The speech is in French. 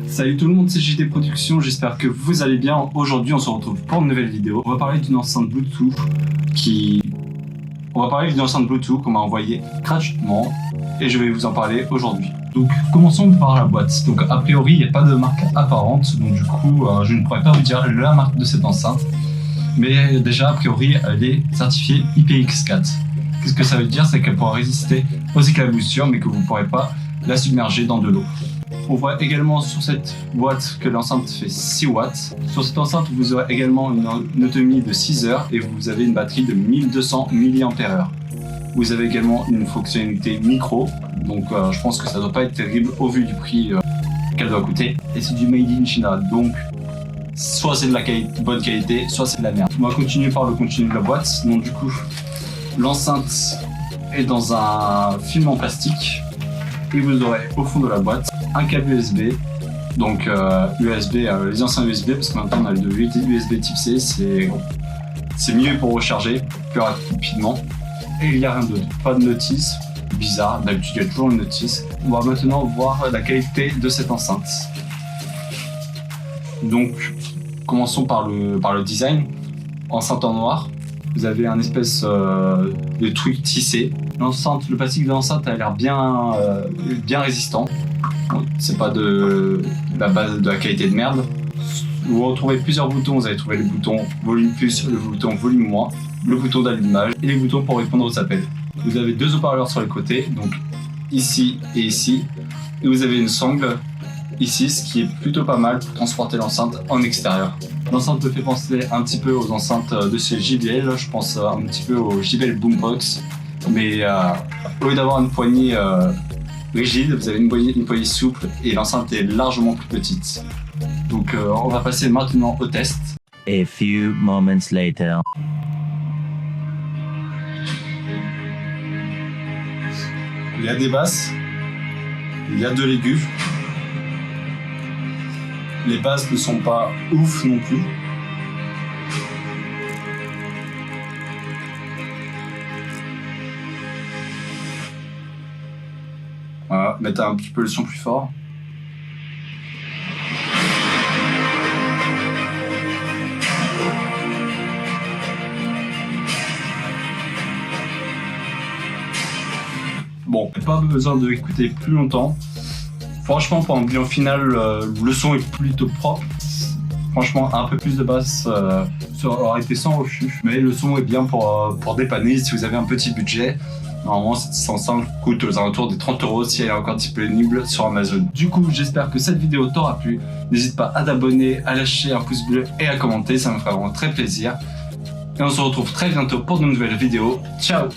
Salut tout le monde, c'est JD Productions, j'espère que vous allez bien. Aujourd'hui on se retrouve pour une nouvelle vidéo. On va parler d'une enceinte Bluetooth qu'on m'a envoyée gratuitement et je vais vous en parler aujourd'hui. Donc commençons par la boîte. Donc a priori il n'y a pas de marque apparente, donc du coup je ne pourrais pas vous dire la marque de cette enceinte. Mais déjà a priori elle est certifiée IPX4. Qu'est-ce que ça veut dire? C'est qu'elle pourra résister aux éclaboussures mais que vous ne pourrez pas la submerger dans de l'eau. On voit également sur cette boîte que l'enceinte fait 6 watts. Sur cette enceinte, vous aurez également une autonomie de 6 heures et vous avez une batterie de 1200 mAh. Vous avez également une fonctionnalité micro, donc je pense que ça ne doit pas être terrible au vu du prix qu'elle doit coûter. Et c'est du made in China, donc soit c'est de la bonne qualité, soit c'est de la merde. On va continuer par le contenu de la boîte. Donc du coup, l'enceinte est dans un film en plastique. Et vous aurez au fond de la boîte un câble USB, donc les anciens USB, parce que maintenant on a le USB type C, c'est mieux pour recharger plus rapidement. Et il n'y a rien d'autre, pas de notice, bizarre, d'habitude il y a toujours une notice. On va maintenant voir la qualité de cette enceinte. Donc commençons par le design. Enceinte en noir, vous avez un espèce de truc tissé. L'enceinte, le plastique de l'enceinte a l'air bien résistant. C'est pas de la qualité de merde. Vous retrouvez plusieurs boutons. Vous allez trouver le bouton volume plus, le bouton volume moins, le bouton d'allumage et les boutons pour répondre aux appels. Vous avez deux haut-parleurs sur les côtés, donc ici et ici. Et vous avez une sangle ici, ce qui est plutôt pas mal pour transporter l'enceinte en extérieur. L'enceinte me fait penser un petit peu aux enceintes de chez JBL. Je pense un petit peu au JBL Boombox. Mais au lieu d'avoir une poignée rigide, vous avez une poignée souple et l'enceinte est largement plus petite. Donc on va passer maintenant au test. A few moments later. Il y a des basses, il y a de l'aigu. Les basses ne sont pas ouf non plus. Voilà, mettez un petit peu le son plus fort. Bon, pas besoin de l'écouter plus longtemps. Franchement, pour un bilan final, le son est plutôt propre. Franchement, un peu plus de basse ça aurait été sans refus. Mais le son est bien pour dépanner si vous avez un petit budget. Normalement, cette enceinte coûte aux alentours des 30 € si elle est encore disponible sur Amazon. Du coup, j'espère que cette vidéo t'aura plu. N'hésite pas à t'abonner, à lâcher un pouce bleu et à commenter, ça me fera vraiment très plaisir. Et on se retrouve très bientôt pour de nouvelles vidéos. Ciao!